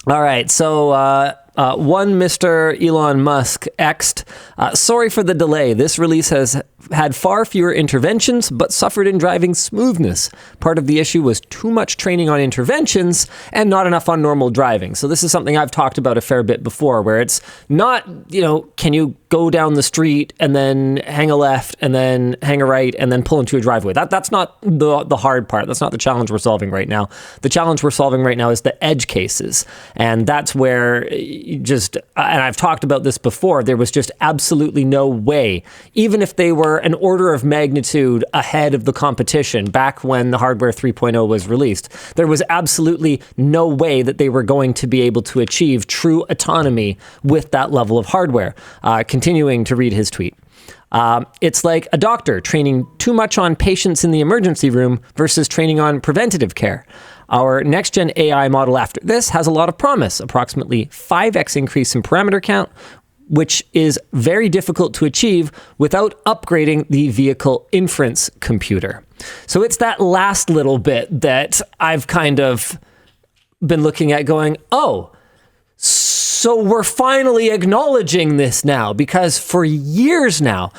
All right, so one Mr. Elon Musk X'd, sorry for the delay. This release has had far fewer interventions, but suffered in driving smoothness. Part of the issue was too much training on interventions and not enough on normal driving. So this is something I've talked about a fair bit before, where it's not, can you go down the street and then hang a left and then hang a right and then pull into a driveway. That's not the hard part. That's not the challenge we're solving right now. The challenge we're solving right now is the edge cases. And that's where and I've talked about this before, there was just absolutely no way, even if they were an order of magnitude ahead of the competition back when the hardware 3.0 was released, there was absolutely no way that they were going to be able to achieve true autonomy with that level of hardware. Continuing to read his tweet. It's like a doctor training too much on patients in the emergency room versus training on preventative care. Our next-gen AI model after this has a lot of promise, approximately 5x increase in parameter count, which is very difficult to achieve without upgrading the vehicle inference computer. So it's that last little bit that I've kind of been looking at going, so we're finally acknowledging this now, because for years now,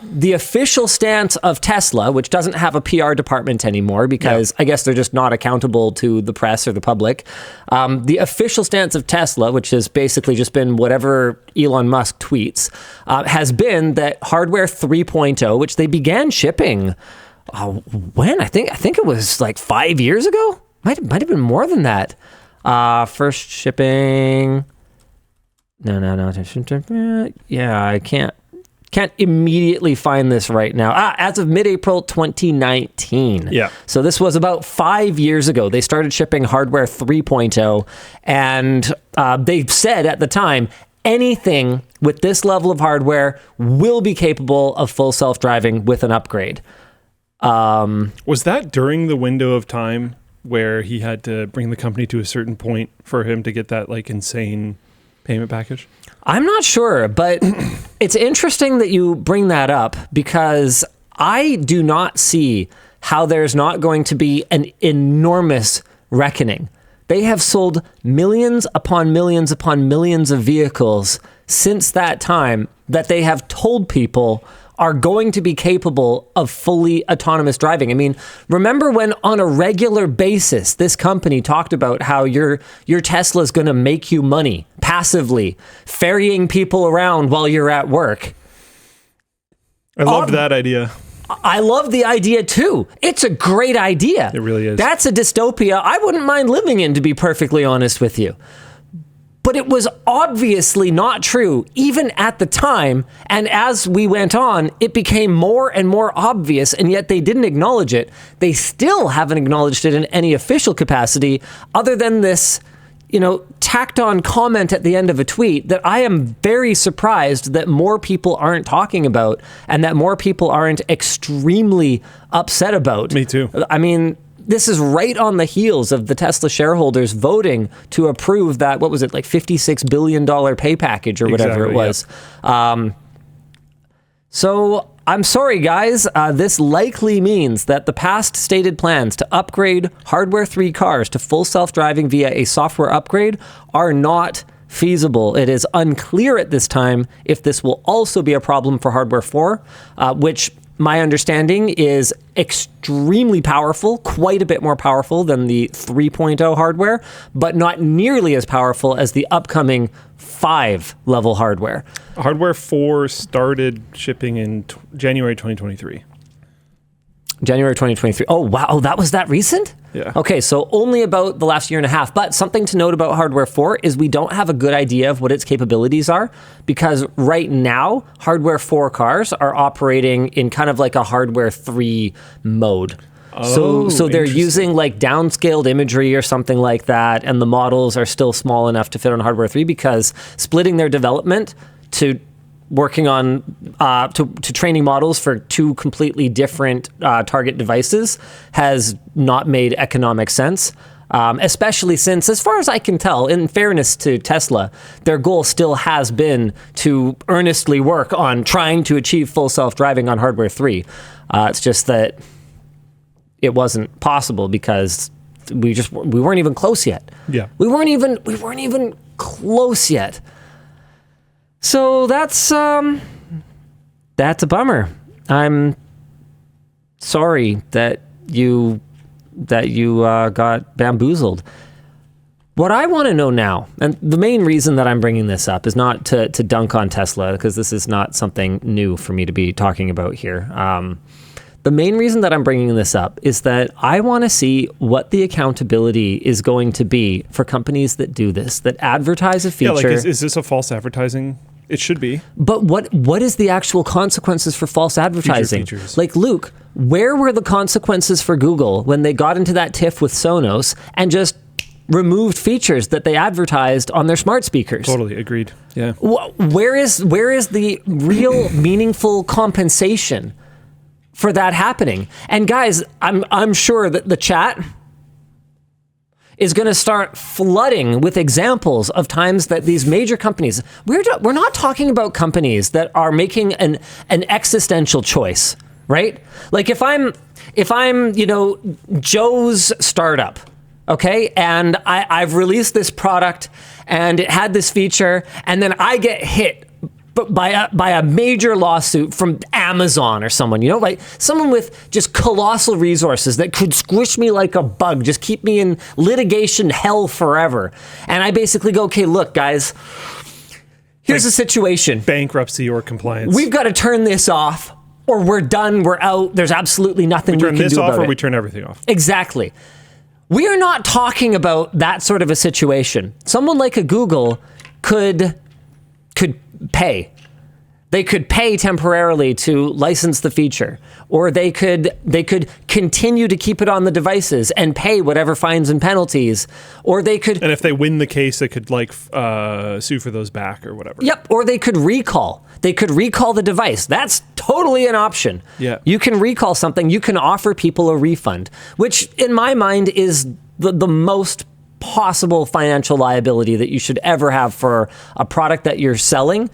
the official stance of Tesla, which doesn't have a PR department anymore because I guess they're just not accountable to the press or the public. The official stance of Tesla, which has basically just been whatever Elon Musk tweets, has been that hardware 3.0, which they began shipping when? I think it was like 5 years ago. Might have been more than that. First shipping. No. Yeah, I can't immediately find this right now. As of mid-April 2019. Yeah. So this was about 5 years ago. They started shipping hardware 3.0, and they said at the time, anything with this level of hardware will be capable of full self-driving with an upgrade. Was that during the window of time where he had to bring the company to a certain point for him to get that insane payment package? I'm not sure, but it's interesting that you bring that up, because I do not see how there's not going to be an enormous reckoning. They have sold millions upon millions upon millions of vehicles since that time that they have told people are going to be capable of fully autonomous driving. I mean, remember when on a regular basis, this company talked about how your Tesla is going to make you money passively, ferrying people around while you're at work. I loved that idea. I love the idea too. It's a great idea. It really is. That's a dystopia I wouldn't mind living in, to be perfectly honest with you. But it was obviously not true, even at the time. And as we went on, it became more and more obvious, and yet they didn't acknowledge it. They still haven't acknowledged it in any official capacity, other than this, tacked on comment at the end of a tweet that I am very surprised that more people aren't talking about, and that more people aren't extremely upset about. Me too. I mean, this is right on the heels of the Tesla shareholders voting to approve that, what was it, $56 billion pay package or whatever it was. Yeah. So I'm sorry, guys. This likely means that the past stated plans to upgrade Hardware 3 cars to full self-driving via a software upgrade are not feasible. It is unclear at this time if this will also be a problem for Hardware 4, which my understanding is extremely powerful, quite a bit more powerful than the 3.0 hardware, but not nearly as powerful as the upcoming 5-level hardware. Hardware 4 started shipping in January 2023. January 2023. Oh, wow. Oh, that was that recent? Yeah. Okay, so only about the last year and a half. But something to note about Hardware 4 is we don't have a good idea of what its capabilities are, because right now, Hardware 4 cars are operating in kind of like a Hardware 3 mode. So they're using downscaled imagery or something like that, and the models are still small enough to fit on Hardware 3, because splitting their development to working on to training models for two completely different target devices has not made economic sense, especially since, as far as I can tell, in fairness to Tesla, their goal still has been to earnestly work on trying to achieve full self-driving on Hardware 3. It's just that it wasn't possible because we weren't even close yet. Yeah. We weren't even close yet. So that's a bummer. I'm sorry that you got bamboozled. What I want to know now, and the main reason that I'm bringing this up is not to dunk on Tesla, because this is not something new for me to be talking about here. The main reason that I'm bringing this up is that I want to see what the accountability is going to be for companies that do this, that advertise a feature. Yeah, like is this a false advertising? It should be. But what is the actual consequences for false advertising? Features. Like, Luke, where were the consequences for Google when they got into that tiff with Sonos and just removed features that they advertised on their smart speakers? Totally agreed. Yeah. Where is the real meaningful compensation for that happening? And guys, I'm sure that the chat is going to start flooding with examples of times that these major companies, we're not talking about companies that are making an existential choice, right? Like if I'm Joe's startup, okay, and I've released this product and it had this feature, and then I get hit by a major lawsuit from Amazon or someone, like someone with just colossal resources that could squish me like a bug, just keep me in litigation hell forever. And I basically go, okay, look, guys, here's the situation. Bankruptcy or compliance. We've got to turn this off, or we're done, we're out. There's absolutely nothing we can do about it. Turn this off, or we turn everything off. Exactly. We are not talking about that sort of a situation. Someone like a Google could pay. They could pay temporarily to license the feature, or they could continue to keep it on the devices and pay whatever fines and penalties, or they could. And if they win the case, they could sue for those back or whatever. Yep. Or they could recall. They could recall the device. That's totally an option. Yeah. You can recall something. You can offer people a refund, which in my mind is the most possible financial liability that you should ever have for a product that you're selling,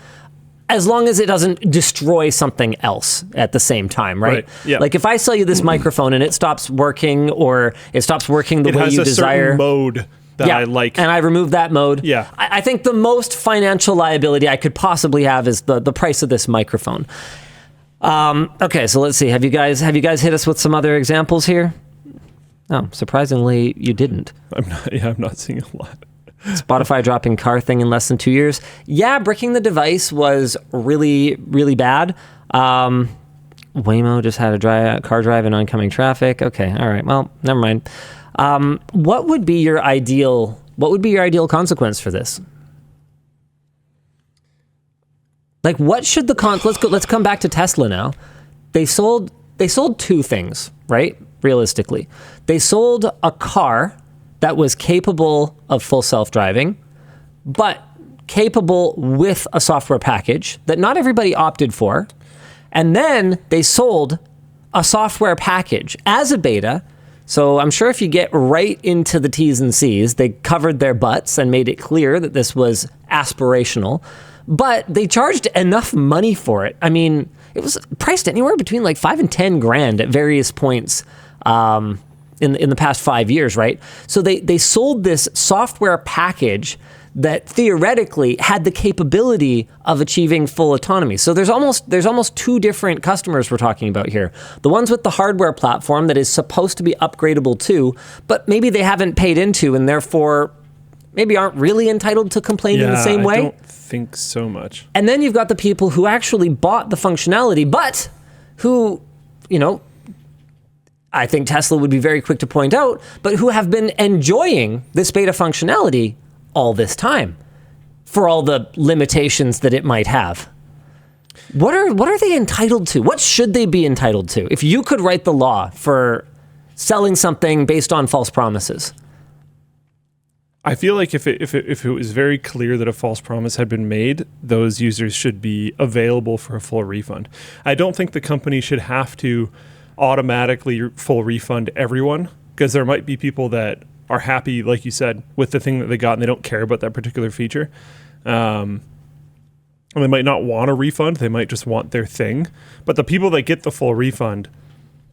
as long as it doesn't destroy something else at the same time, right? Yeah. Like if I sell you this microphone and it stops working, or it stops working the way you desire. It has a certain mode that I like. And I remove that mode. Yeah. I think the most financial liability I could possibly have is the price of this microphone. Okay, so let's see. Have you guys hit us with some other examples here? Oh, surprisingly, you didn't. I'm not seeing a lot. Spotify dropping car thing in less than 2 years. Yeah, bricking the device was really, really bad. Waymo just had a car drive in oncoming traffic. Okay, all right. Well, never mind. What would be your ideal consequence for this? Like, what should the let's come back to Tesla now. They sold two things, right? Realistically, they sold a car that was capable of full self-driving, but capable with a software package that not everybody opted for. And then they sold a software package as a beta. So I'm sure if you get right into the T's and C's, they covered their butts and made it clear that this was aspirational, but they charged enough money for it. I mean, it was priced anywhere between like $5,000 and $10,000 at various points in the past 5 years, right? So they sold this software package that theoretically had the capability of achieving full autonomy. So there's almost two different customers we're talking about here. The ones with the hardware platform that is supposed to be upgradable too, but maybe they haven't paid into and therefore maybe aren't really entitled to complain in the same way. I don't think so much. And then you've got the people who actually bought the functionality, but who, I think Tesla would be very quick to point out, but who have been enjoying this beta functionality all this time for all the limitations that it might have. What are they entitled to? What should they be entitled to? If you could write the law for selling something based on false promises. I feel like if it was very clear that a false promise had been made, those users should be available for a full refund. I don't think the company should have to automatically full refund everyone, because there might be people that are happy, like you said, with the thing that they got and they don't care about that particular feature. And they might not want a refund. They might just want their thing. But the people that get the full refund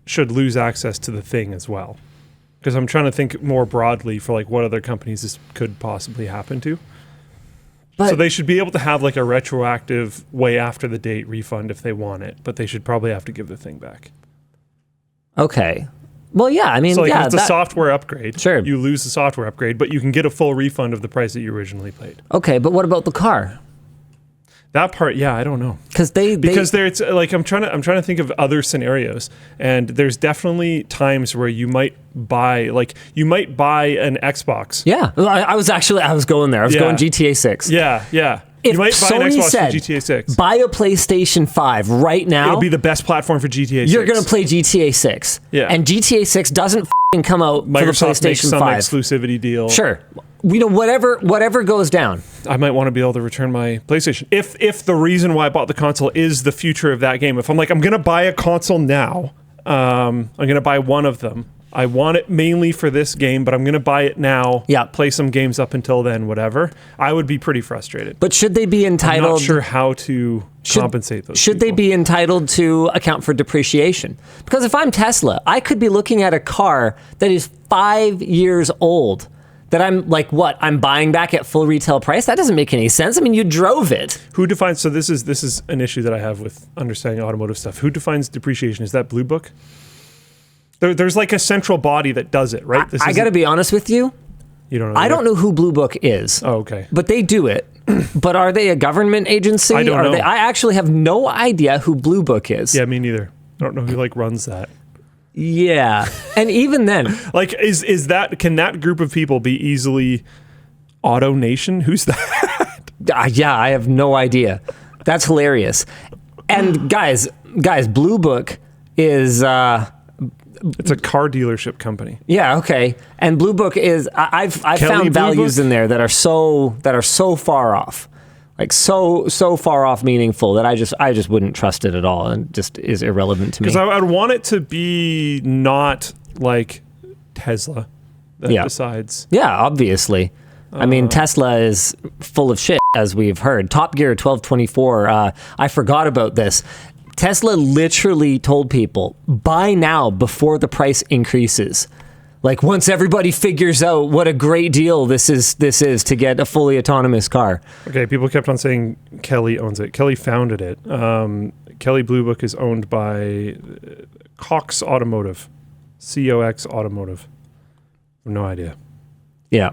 should lose access to the thing as well. Because I'm trying to think more broadly for like what other companies this could possibly happen to. But, so they should be able to have like a retroactive way after the date refund if they want it, but they should probably have to give the thing back. Okay. Well, yeah, I mean, so like yeah, if it's a software upgrade, sure, you lose the software upgrade, but you can get a full refund of the price that you originally paid. Okay, but what about the car? That part, yeah, I don't know. Because there's like I'm trying to think of other scenarios, and there's definitely times where you might buy an Xbox. Yeah, I was going there. I was going GTA 6. Yeah. If you might buy an Sony Xbox said, for GTA 6. Buy a PlayStation 5 right now. It'll be the best platform for GTA 6. You're going to play GTA 6. Yeah. And GTA 6 doesn't come out Microsoft for the makes PlayStation some 5. exclusivity deal. Sure. Whatever goes down. I might want to be able to return my PlayStation. If the reason why I bought the console is the future of that game. If I'm like, I'm going to buy a console now, I'm going to buy one of them. I want it mainly for this game, but I'm going to buy it now, play some games up until then, whatever. I would be pretty frustrated. But should they be entitled... I'm not sure how to compensate those Should people. they be entitled to account for depreciation? Because if I'm Tesla, I could be looking at a car that is 5 years old that I'm like, what? I'm buying back at full retail price? That doesn't make any sense. I mean, you drove it. Who defines... So this is an issue that I have with understanding automotive stuff. Who defines depreciation? Is that Blue Book? There's like a central body that does it, right? I got to be honest with you. You don't know. I don't know who Blue Book is. Oh, okay. But they do it. But are they a government agency? I don't know. I actually have no idea who Blue Book is. Yeah, me neither. I don't know who like runs that. Yeah. And even then, like is that, can that group of people be easily Auto Nation? Who's that? Yeah, I have no idea. That's hilarious. And guys, Blue Book is it's a car dealership company. Yeah, okay. And Blue Book is I've found values in there that are so far off. Like so far off meaningful that I just wouldn't trust it at all, and just is irrelevant to me. Because I'd want it to be not like Tesla that decides. Yeah, obviously. I mean, Tesla is full of shit, as we've heard. Top Gear 1224, I forgot about this. Tesla literally told people, buy now before the price increases. Like once everybody figures out what a great deal this is to get a fully autonomous car. Okay, people kept on saying Kelly owns it. Kelly founded it. Kelly Blue Book is owned by Cox Automotive. COX Automotive. No idea. Yeah.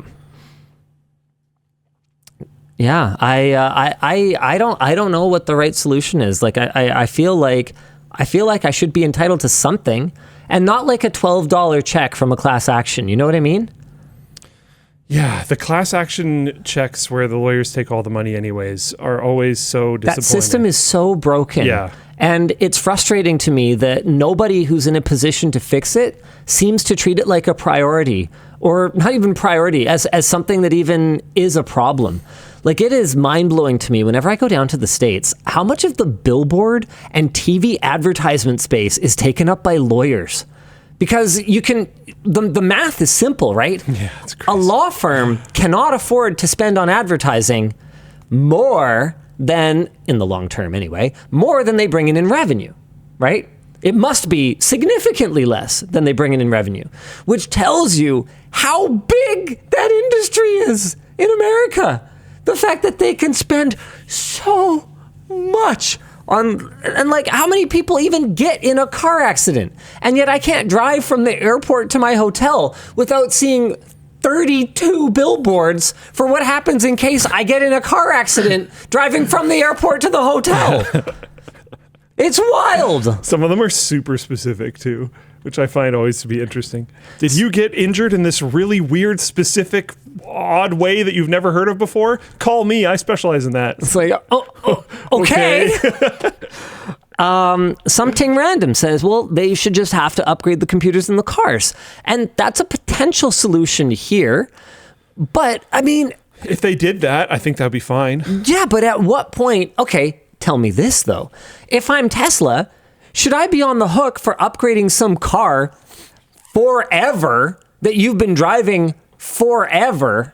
Yeah, I don't know what the right solution is. Like I feel like I should be entitled to something, and not like a $12 check from a class action. You know what I mean? Yeah, the class action checks where the lawyers take all the money anyways are always so disappointing. That system is so broken. Yeah. And it's frustrating to me that nobody who's in a position to fix it seems to treat it like a priority, or not even priority, as something that even is a problem. Like, it is mind-blowing to me whenever I go down to the States, how much of the billboard and TV advertisement space is taken up by lawyers. Because you can, the math is simple, right? Yeah, it's crazy. A law firm cannot afford to spend on advertising more than, in the long term anyway, more than they bring in revenue, right? It must be significantly less than they bring in revenue, which tells you how big that industry is in America. The fact that they can spend so much on, and like, how many people even get in a car accident? And yet I can't drive from the airport to my hotel without seeing 32 billboards for what happens in case I get in a car accident driving from the airport to the hotel. It's wild. Some of them are super specific too, which I find always to be interesting. Did you get injured in this really weird, specific, odd way that you've never heard of before? Call me. I specialize in that. It's like, okay. Something random says, well, they should just have to upgrade the computers in the cars. And that's a potential solution here. But, I mean... if they did that, I think that'd be fine. Yeah, but at what point... Okay, tell me this, though. If I'm Tesla, should I be on the hook for upgrading some car forever that you've been driving forever?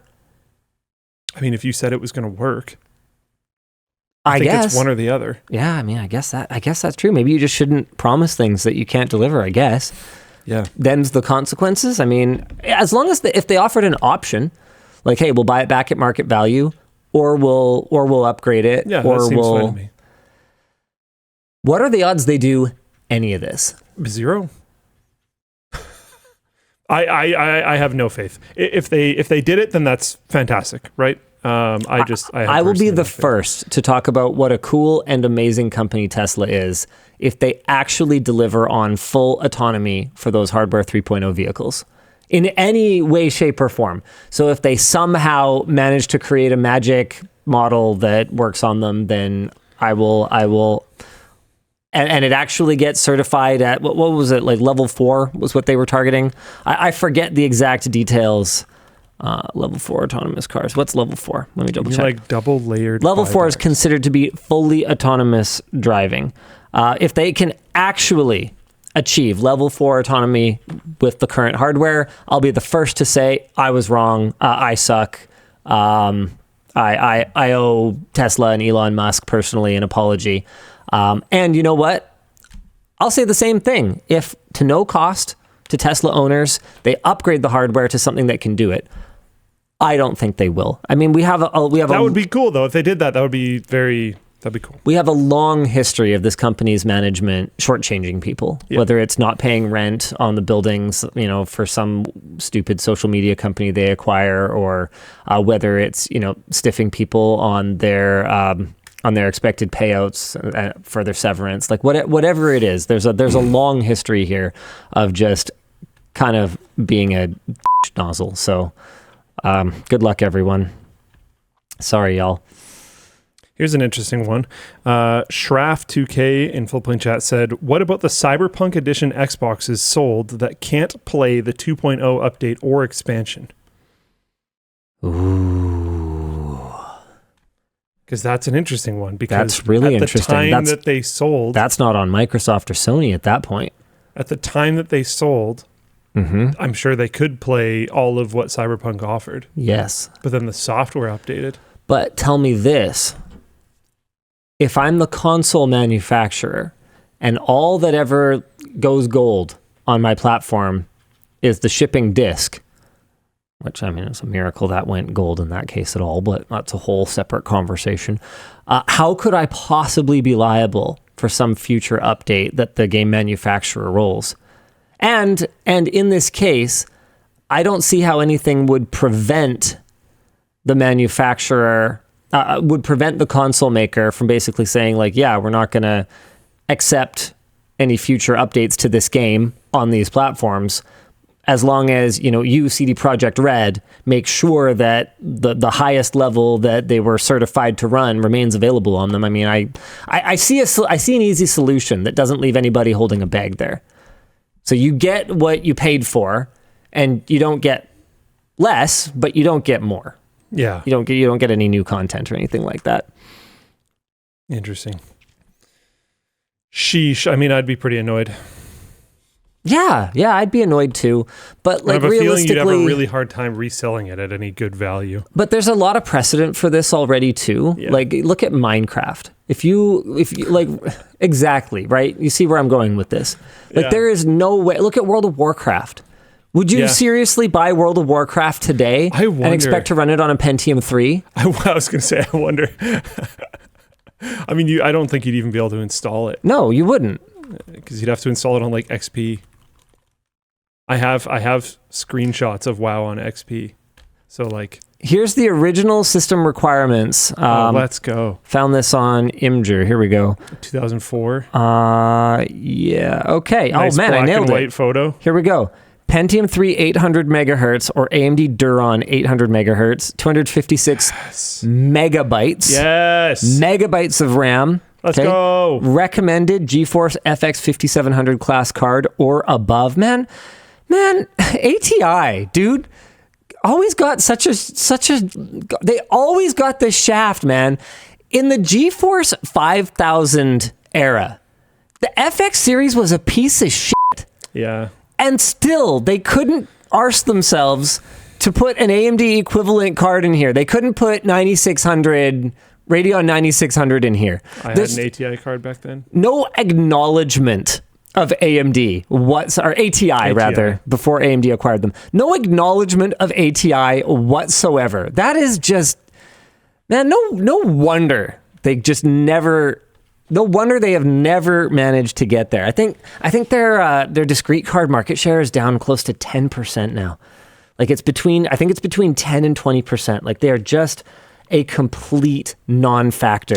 I mean, if you said it was going to work... I think guess it's one or the other. Yeah, I mean, I guess that's true. Maybe you just shouldn't promise things that you can't deliver, I guess. them's the consequences. I mean, as long as if they offered an option, like, hey, we'll buy it back at market value, or we'll upgrade it, or that seems fine to me. What are the odds they do any of this? 0. I have no faith. If they did it, then that's fantastic, right? I will be the first to talk about what a cool and amazing company Tesla is if they actually deliver on full autonomy for those hardware 3.0 vehicles in any way, shape, or form. So if they somehow manage to create a magic model that works on them, then I will. And it actually gets certified at, what was it, like level 4 was what they were targeting? I forget the exact details. Level 4 autonomous cars. What's level 4? Let me double check. Like double layered. Level 4 is considered to be fully autonomous driving. If they can actually achieve level 4 autonomy with the current hardware, I'll be the first to say I was wrong. I suck. I owe Tesla and Elon Musk personally an apology. And you know what? I'll say the same thing. If to no cost to Tesla owners, they upgrade the hardware to something that can do it, I don't think they will. I mean, that would be cool though. If they did that, that'd be cool. We have a long history of this company's management shortchanging people, whether it's not paying rent on the buildings, for some stupid social media company they acquire, or whether it's, stiffing people on their expected payouts for their severance, like whatever it is. There's a long history here of just kind of being a nozzle. So good luck, everyone. Sorry, y'all. Here's an interesting one. Shraff2K in Full Plane Chat said, what about the Cyberpunk Edition Xboxes sold that can't play the 2.0 update or expansion? Ooh. Because that's an interesting one. Because that's really interesting. At the time that they sold... That's not on Microsoft or Sony at that point. At the time that they sold, I'm sure they could play all of what Cyberpunk offered. Yes. But then the software updated. But tell me this. If I'm the console manufacturer and all that ever goes gold on my platform is the shipping disc, which, I mean, it's a miracle that went gold in that case at all, but that's a whole separate conversation. How could I possibly be liable for some future update that the game manufacturer rolls? And in this case, I don't see how anything would prevent the manufacturer, would prevent the console maker from basically saying, like, yeah, we're not going to accept any future updates to this game on these platforms, as long as, you, CD Projekt Red, make sure that the highest level that they were certified to run remains available on them. I mean, I see an easy solution that doesn't leave anybody holding a bag there. So you get what you paid for, and you don't get less, but you don't get more. Yeah. You don't get any new content or anything like that. Interesting. Sheesh. I mean, I'd be pretty annoyed. Yeah, I'd be annoyed too. But like, I have a feeling you'd have a realistically, really hard time reselling it at any good value. but there's a lot of precedent for this already too. Yeah. Like, look at Minecraft. If you like, exactly, right? You see where I'm going with this. Like, Yeah. there is no way. Look at World of Warcraft. Would you Yeah. seriously buy World of Warcraft today I and wonder. expect to run it on a Pentium 3? I was going to say, I wonder. I mean, I don't think you'd even be able to install it, No, you wouldn't. because you'd have to install it on like XP. I have screenshots of WoW on XP. So like, Here's the original system requirements. let's go. Found this on Imgur. Here we go. 2004. Yeah. Okay. Nice Oh man, I black nailed and it. white photo. Here we go. Pentium 3 800 megahertz or AMD Duron 800 megahertz, 256 megabytes. Yes. Megabytes of RAM. Let's go. Recommended GeForce FX 5700 class card or above. Man, ATI, dude, always got such a they always got this shaft, man. In the GeForce 5000 era, the FX series was a piece of shit. Yeah. And still, they couldn't arse themselves to put an AMD equivalent card in here. They couldn't put 9600, Radeon 9600 in here. I had an ATI card back then. No acknowledgement of AMD, or ATI rather, before AMD acquired them. No acknowledgement of ATI whatsoever. That is just, man, no wonder they just never. No wonder they have never managed to get there. I think their discrete card market share is down close to 10% now. Like it's between 10 and 20%. Like they are just a complete non-factor